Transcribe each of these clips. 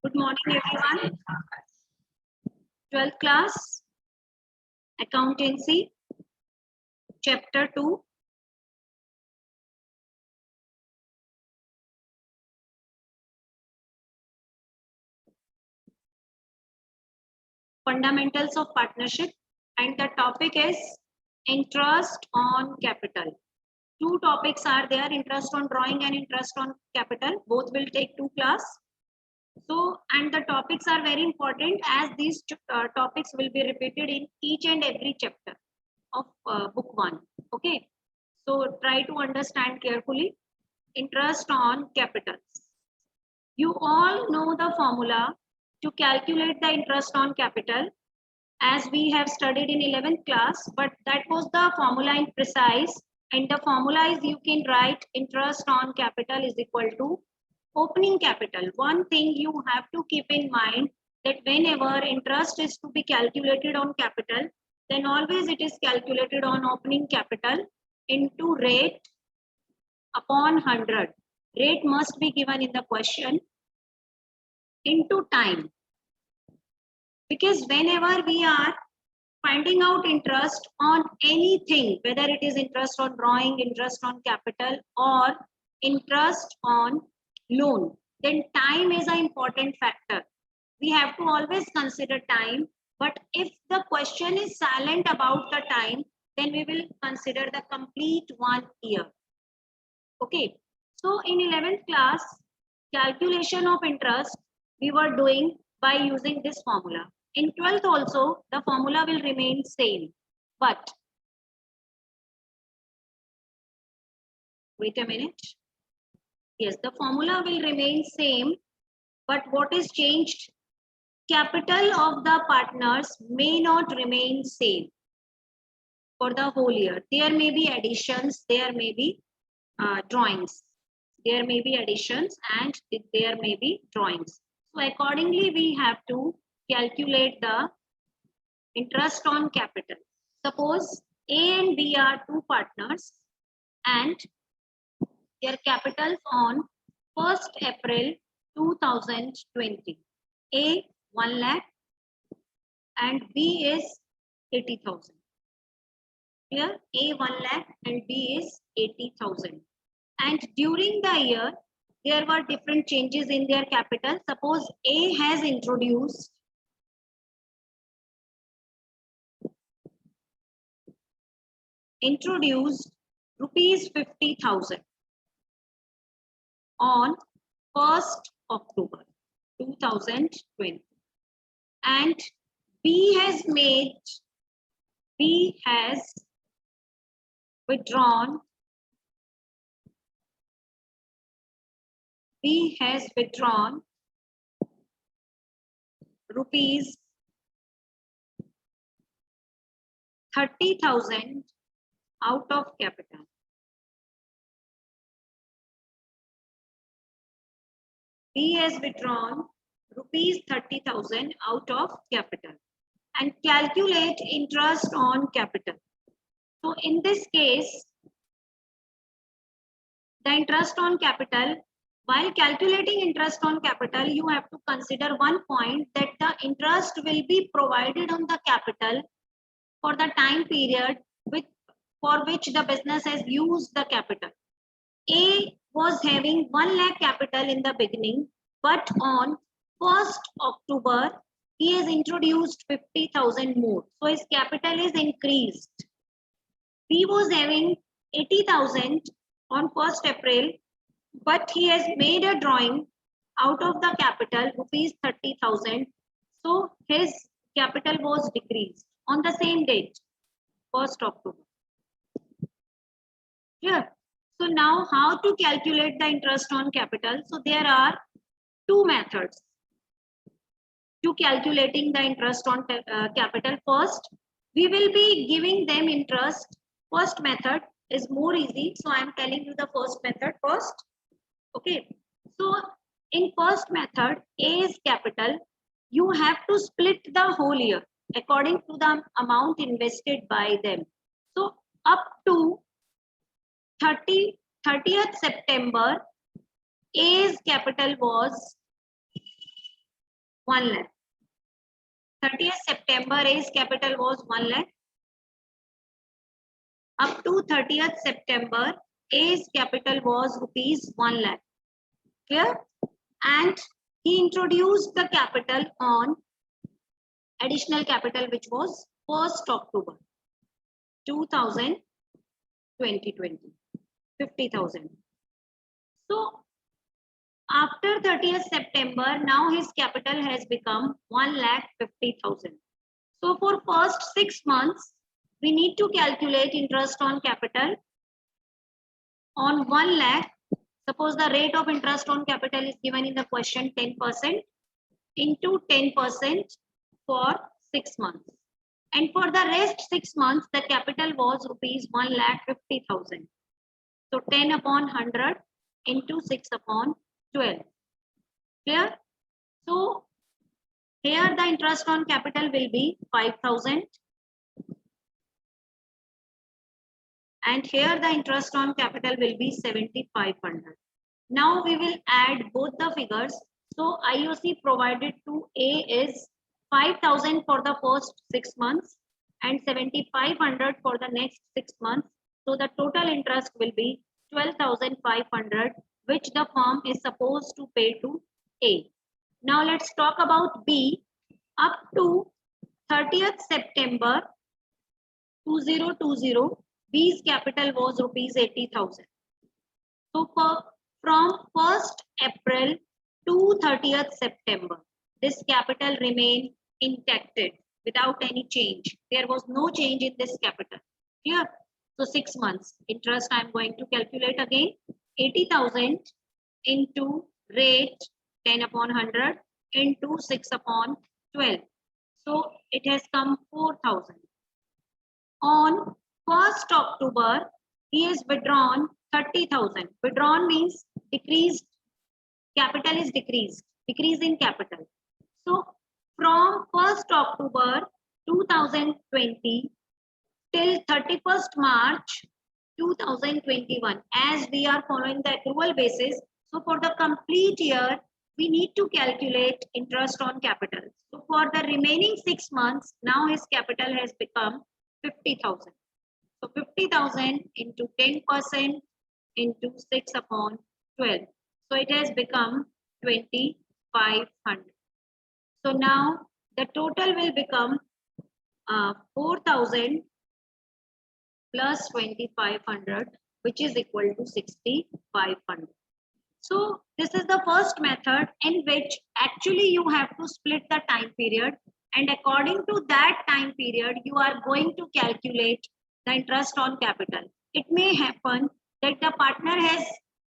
Good morning, everyone. 12th class, Accountancy, Chapter 2. Fundamentals of Partnership, and the topic is Interest on Capital. Two topics are there, interest on drawing and interest on capital. Both will take 2 class. So, and the topics are very important as these topics will be repeated in each and every chapter of book 1. Okay. So, try to understand carefully. Interest on capitals. You all know the formula to calculate the interest on capital as we have studied in 11th class, but that was the formula in precise, and the formula is you can write interest on capital is equal to opening capital. One thing you have to keep in mind that whenever interest is to be calculated on capital, then always it is calculated on opening capital into rate upon 100. Rate must be given in the question into time. Because whenever we are finding out interest on anything, whether it is interest on drawing, interest on capital, or interest on loan, then time is an important factor. We have to always consider time, but if the question is silent about the time, then we will consider the complete 1 year. Okay, so in 11th class, calculation of interest we were doing by using this formula. In 12th also, the formula will remain same, but wait a minute. Yes, the formula will remain same, but what is changed? Capital of the partners may not remain same for the whole year. There may be additions, there may be drawings. There may be additions and there may be drawings. So accordingly, we have to calculate the interest on capital. Suppose A and B are 2 partners and their capitals on 1st April 2020. A 1 lakh and B is 80,000. Here A 1 lakh and B is 80,000. And during the year, there were different changes in their capital. Suppose A has introduced rupees 50,000 on 1st October 2020. And B has withdrawn rupees 30,000 out of capital. B has withdrawn rupees 30,000 out of capital and calculate interest on capital. So in this case, the interest on capital, while calculating interest on capital, you have to consider one point that the interest will be provided on the capital for the time period for which the business has used the capital. A was having 1 lakh capital in the beginning, but on 1st October, he has introduced 50,000 more. So his capital is increased. B was having 80,000 on 1st April, but he has made a drawing out of the capital rupees 30,000. So his capital was decreased on the same date, 1st October. Here. So now how to calculate the interest on capital? So there are 2 methods to calculating the interest on capital. First, we will be giving them interest. First method is more easy. So I am telling you the first method first. Okay. So in first method, A is capital. You have to split the whole year according to the amount invested by them. So up to 30th September, A's capital was 1 lakh. 30th September, A's capital was 1 lakh. Up to 30th September, A's capital was rupees 1 lakh. Clear? And he introduced the capital on additional capital, which was 1st October 2020, 50,000. So after 30th September, now his capital has become 1,50,000. So for first 6 months, we need to calculate interest on capital on 1 lakh. Suppose the rate of interest on capital is given in the question 10% into 10% for 6 months. And for the rest 6 months, the capital was rupees 1,50,000. So 10 upon 100 into 6 upon 12. Clear? So here the interest on capital will be 5,000. And here the interest on capital will be 7,500. Now we will add both the figures. So IOC provided to A is 5,000 for the first 6 months and 7,500 for the next 6 months. So the total interest will be 12,500, which the firm is supposed to pay to A. Now let's talk about B. Up to 30th September 2020, B's capital was rupees 80,000. So from 1st April to 30th September, this capital remained intact without any change. There was no change in this capital. Clear? So 6 months interest I am going to calculate again. 80,000 into rate 10 upon 100 into 6 upon 12. So it has come 4,000. On 1st October, he has withdrawn 30,000. Withdrawn means decreased. Capital is decreased. Decrease in capital. So from 1st October 2020 till 31st March 2021, as we are following the accrual basis, so for the complete year, we need to calculate interest on capital. So for the remaining 6 months, now his capital has become 50,000. So 50,000 into 10% into 6 upon 12. So it has become 2,500. So now the total will become 4,000 plus 2,500, which is equal to 6,500. So this is the first method in which actually you have to split the time period, and according to that time period, you are going to calculate the interest on capital. It may happen that the partner has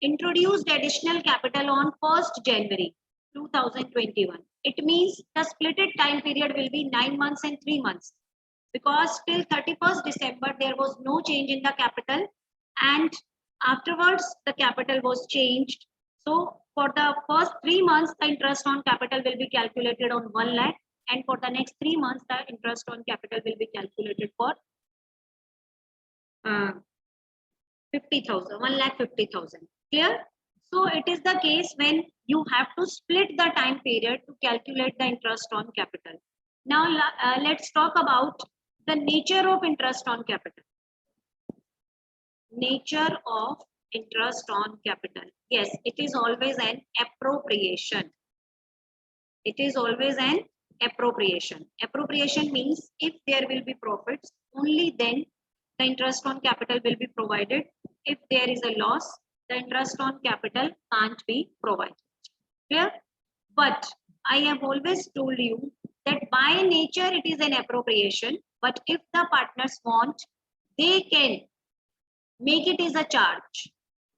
introduced additional capital on 1st January 2021. It means the splitted time period will be 9 months and 3 months, because till 31st December there was no change in the capital, and afterwards the capital was changed. So for the first 3 months, the interest on capital will be calculated on 1 lakh, and for the next 3 months, the interest on capital will be calculated for 50,000, 1,50,000. Clear? So it is the case when you have to split the time period to calculate the interest on capital. Now let's talk about the nature of interest on capital. Nature of interest on capital. Yes, it is always an appropriation. It is always an appropriation. Appropriation means if there will be profits, only then the interest on capital will be provided. If there is a loss, the interest on capital can't be provided. Clear? But I have always told you that by nature it is an appropriation, but if the partners want, they can make it as a charge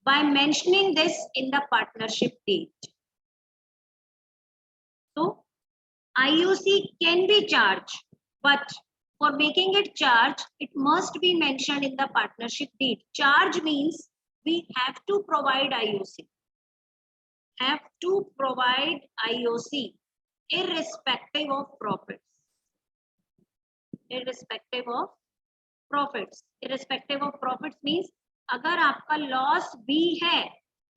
by mentioning this in the partnership deed. So IOC can be charged, but for making it charge, it must be mentioned in the partnership deed. Charge means we have to provide IOC. Have to provide IOC irrespective of profits. Irrespective of profits. Irrespective of profits means अगर आपका loss भी है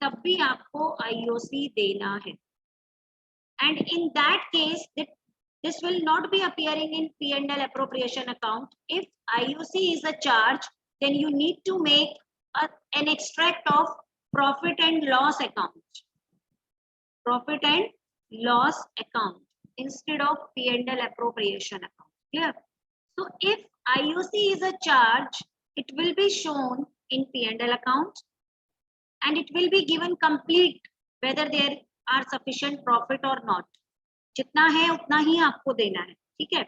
तब भी आपको IOC देना है. And in that case, this will not be appearing in P&L appropriation account. If IUC is a charge, then you need to make an extract of profit and loss account. Profit and loss account instead of P&L appropriation account. Clear? So if IUC is a charge, it will be shown in P&L account and it will be given complete whether there are sufficient profit or not. जितना है उतना ही आपको देना है, ठीक है?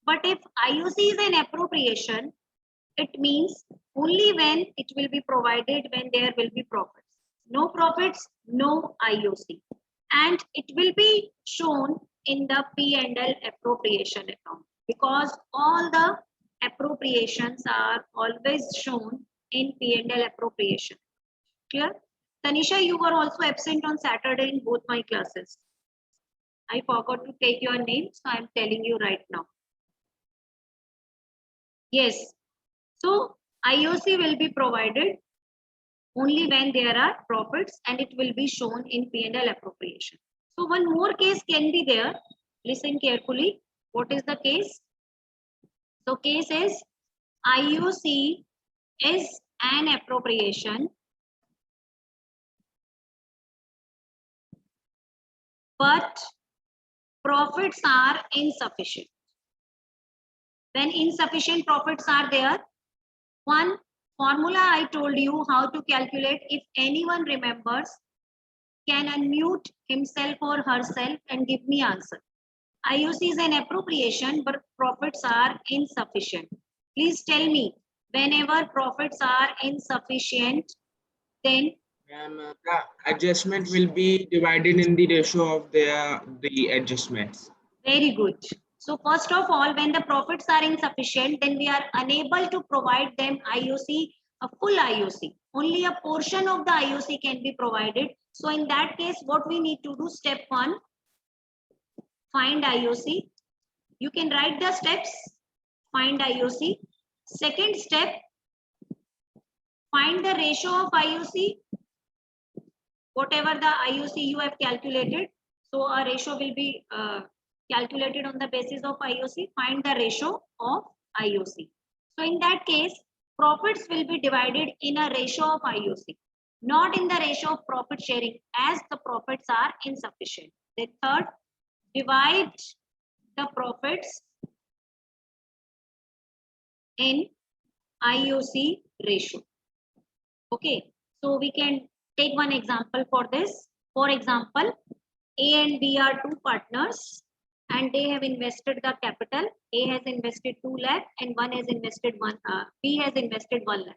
But if IUC is an appropriation, it means only when it will be provided when there will be profits. No profits, no IUC. And it will be shown in the P&L appropriation account because all the appropriations are always shown in P&L appropriation. Clear? Tanisha, you were also absent on Saturday in both my classes. I forgot to take your name, so I'm telling you right now. Yes. So IOC will be provided only when there are profits and it will be shown in P&L appropriation. So one more case can be there. Listen carefully. What is the case? So case is IOC is an appropriation, but profits are insufficient. When insufficient profits are there, one formula I told you how to calculate. If anyone remembers, can unmute himself or herself and give me answer. IOC is an appropriation, but profits are insufficient. Please tell me, whenever profits are insufficient, then the adjustment will be divided in the ratio of the adjustments. Very good. So first of all, when the profits are insufficient, then we are unable to provide them IOC, a full IOC. Only a portion of the IOC can be provided. So in that case, what we need to do, step 1, find IOC. You can write the steps, find IOC. Second step, find the ratio of IOC. Whatever the IOC you have calculated, so a ratio will be calculated on the basis of IOC. Find the ratio of IOC. So in that case, profits will be divided in a ratio of IOC, not in the ratio of profit sharing, as the profits are insufficient. The third, divide the profits in IOC ratio. Okay, so we can take one example for this. For example, A and B are two partners and they have invested the capital. A has invested 2 lakh and B has invested 1 lakh.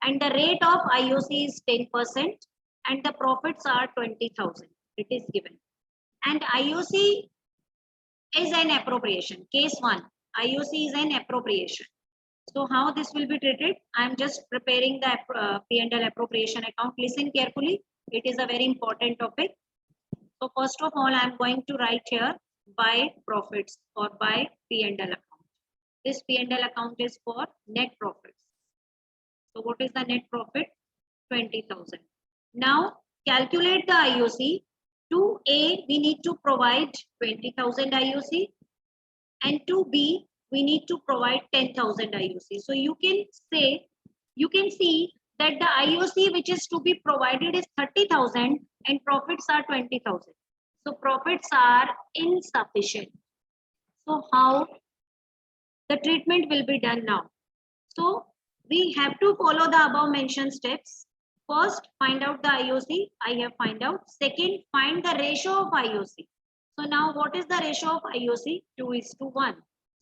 And the rate of IOC is 10% and the profits are 20,000. It is given. And IOC is an appropriation. Case 1, IOC is an appropriation. So how this will be treated? I am just preparing the P&L appropriation account. Listen carefully. It is a very important topic. So first of all, I am going to write here by profits or by P&L account. This P&L account is for net profits. So what is the net profit? 20,000. Now calculate the IOC. To A, we need to provide 20,000 IOC, and to B, we need to provide 10,000 IOC. So you can see that the IOC which is to be provided is 30,000 and profits are 20,000. So profits are insufficient. So how the treatment will be done now? So we have to follow the above mentioned steps. First, find out the IOC. I have find out. Second, find the ratio of IOC. So now what is the ratio of IOC? 2:1.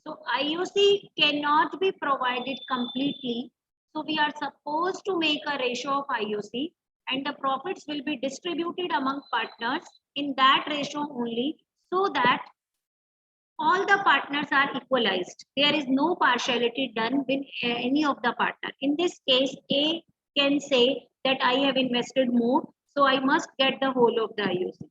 So IOC cannot be provided completely. So we are supposed to make a ratio of IOC and the profits will be distributed among partners in that ratio only, so that all the partners are equalized. There is no partiality done with any of the partner. In this case, A can say that I have invested more, so I must get the whole of the IOC.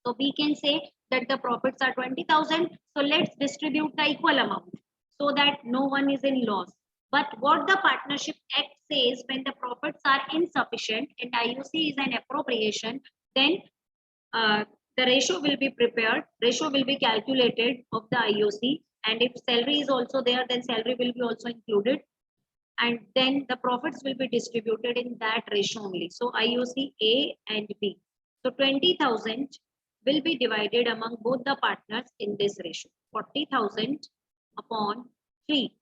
So B can say that the profits are 20,000. So let's distribute the equal amount so that no one is in loss. But what the Partnership Act says, when the profits are insufficient and IOC is an appropriation, then the ratio will be prepared, ratio will be calculated of the IOC, and if salary is also there, then salary will be also included, and then the profits will be distributed in that ratio only. So IOC A and B. So 20,000 will be divided among both the partners in this ratio. 40,000 upon 3.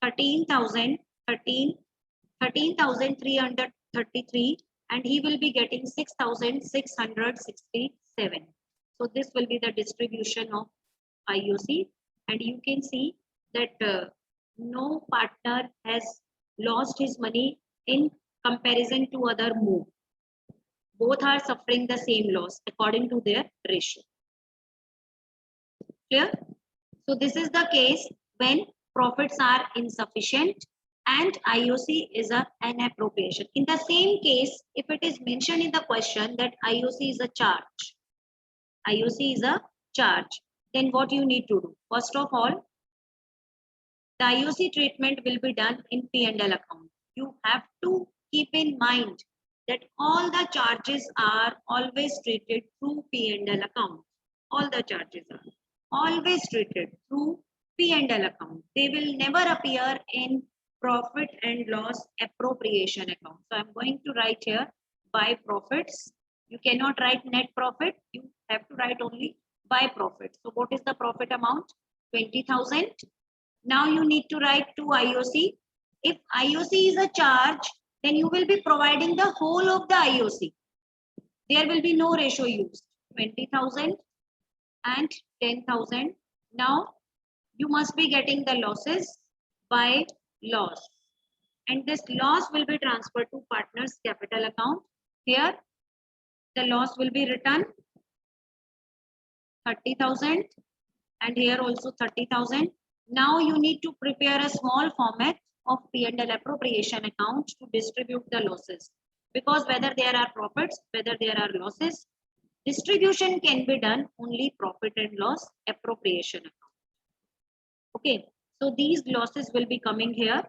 13,333, and he will be getting 6,667. So this will be the distribution of IOC, and you can see that no partner has lost his money in comparison to other move. Both are suffering the same loss according to their ratio. Clear? So this is the case when profits are insufficient and IOC is an appropriation. In the same case, if it is mentioned in the question that IOC is a charge, IOC is a charge, then what you need to do? First of all, the IOC treatment will be done in P&L account. You have to keep in mind that all the charges are always treated through P&L account. All the charges are always treated through P&L account. They will never appear in profit and loss appropriation account. So I'm going to write here by profits. You cannot write net profit. You have to write only by profit. So what is the profit amount? 20,000. Now you need to write to IOC. If IOC is a charge, then you will be providing the whole of the IOC. There will be no ratio used. 20,000 and 10,000. Now you must be getting the losses by loss, and this loss will be transferred to partners capital account. Here the loss will be written 30,000, and here also 30,000. Now you need to prepare a small format of P&L appropriation account to distribute the losses, because whether there are profits, whether there are losses, distribution can be done only profit and loss appropriation account. Okay, so these losses will be coming here.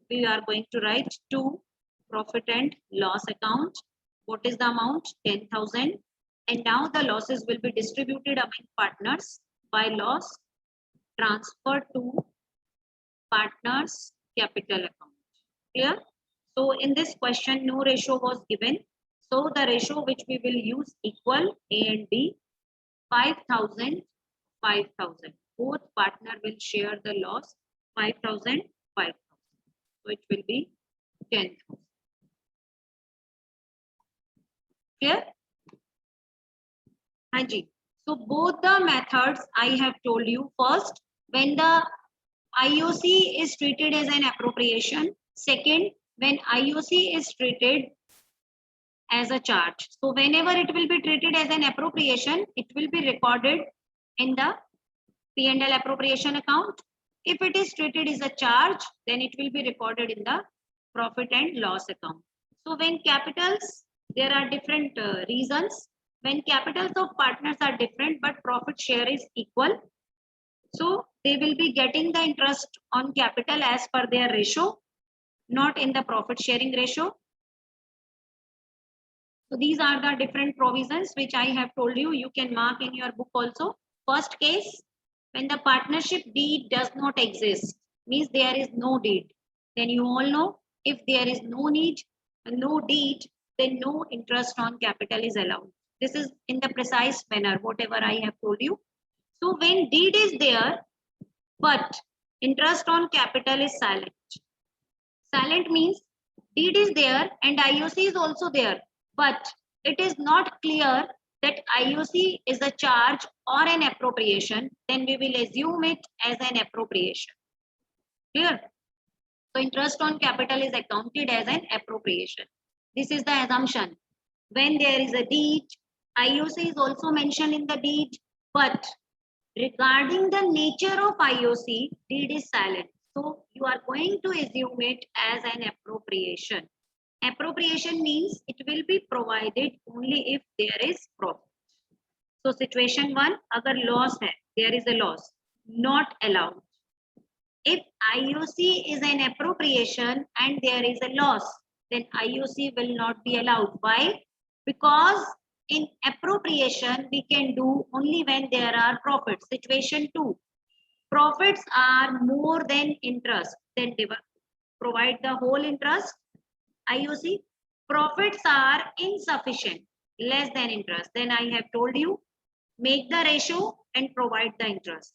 We are going to write to profit and loss account. What is the amount? 10,000. And now the losses will be distributed among partners by loss transferred to partners capital account. Clear? So in this question, no ratio was given. So the ratio which we will use equal A and B, 5,000, 5,000. Both partner will share the loss, 5,000, 5,000. So it will be 10,000. Clear? Hanji. So both the methods I have told you. First, when the IOC is treated as an appropriation. Second, when IOC is treated as a charge. So whenever it will be treated as an appropriation, it will be recorded in the P&L appropriation account. If it is treated as a charge, then it will be recorded in the profit and loss account. So when capitals, there are different reasons. When capitals of partners are different, but profit share is equal, so they will be getting the interest on capital as per their ratio, not in the profit sharing ratio. So these are the different provisions which I have told you. You can mark in your book also. First case, when the partnership deed does not exist, means there is no deed. Then you all know, if there is no need, no deed, then no interest on capital is allowed. This is in the precise manner, whatever I have told you. So when deed is there, but interest on capital is silent. Silent means deed is there and IOC is also there, but it is not clear that IOC is a charge or an appropriation, then we will assume it as an appropriation. Clear? So interest on capital is accounted as an appropriation. This is the assumption. When there is a deed, IOC is also mentioned in the deed, but regarding the nature of IOC, deed is silent. So you are going to assume it as an appropriation. Appropriation means it will be provided only if there is profit. So situation 1, agar loss hai, there is a loss, not allowed. If IOC is an appropriation and there is a loss, then IUC will not be allowed. Why? Because in appropriation, we can do only when there are profits. Situation 2, profits are more than interest, then provide the whole interest. IUC, profits are insufficient, less than interest. Then I have told you, make the ratio and provide the interest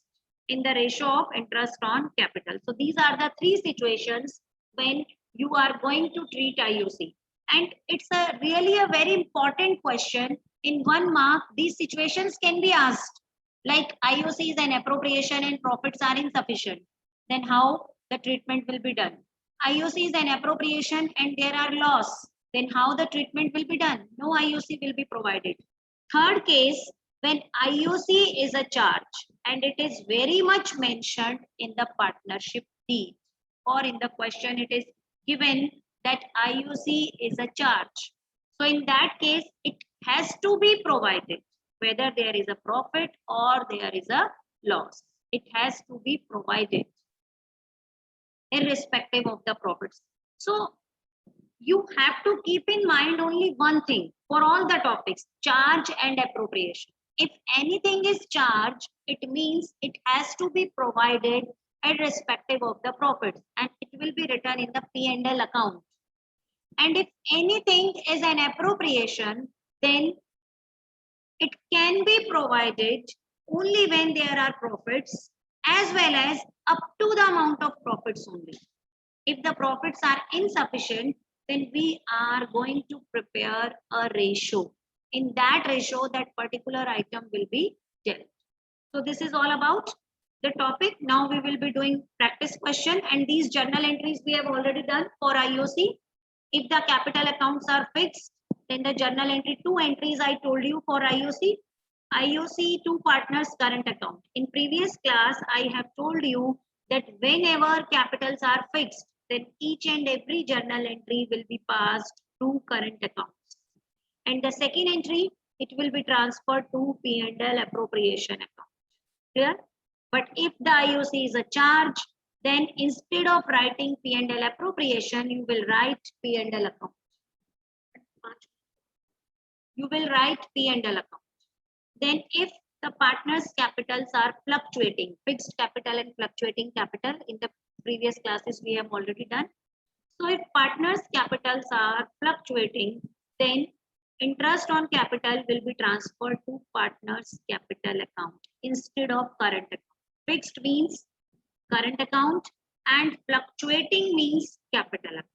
in the ratio of interest on capital. So these are the three situations when you are going to treat IUC. And it's really a very important question. In 1 mark, these situations can be asked. Like IUC is an appropriation and profits are insufficient. Then how the treatment will be done? IUC is an appropriation and there are loss. Then how the treatment will be done? No IUC will be provided. Third case, when IUC is a charge and it is very much mentioned in the partnership deed, or in the question it is given that IUC is a charge. So in that case, it has to be provided, whether there is a profit or there is a loss. It has to be provided irrespective of the profits. So you have to keep in mind only one thing for all the topics, charge and appropriation. If anything is charge, it means it has to be provided irrespective of the profits, and it will be written in the P&L account. And if anything is an appropriation, then it can be provided only when there are profits, as well as up to the amount of profits only. If the profits are insufficient, then we are going to prepare a ratio. In that ratio, that particular item will be dealt. So this is all about the topic. Now we will be doing practice question, and these journal entries we have already done for IUC. If the capital accounts are fixed, then the journal entry 2 entries I told you for IUC. IUC 2 partners current account. In previous class, I have told you that whenever capitals are fixed, then each and every journal entry will be passed to current accounts. And the second entry, it will be transferred to P&L appropriation account. Clear? But if the IUC is a charge, then instead of writing P&L appropriation, you will write P&L account. You will write P&L account. Then if the partners' capitals are fluctuating, fixed capital and fluctuating capital, in the previous classes we have already done. So if partners' capitals are fluctuating, then interest on capital will be transferred to partners' capital account instead of current account. Fixed means current account and fluctuating means capital account.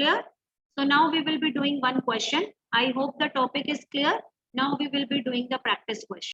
Clear? So now we will be doing one question. I hope the topic is clear. Now we will be doing the practice question.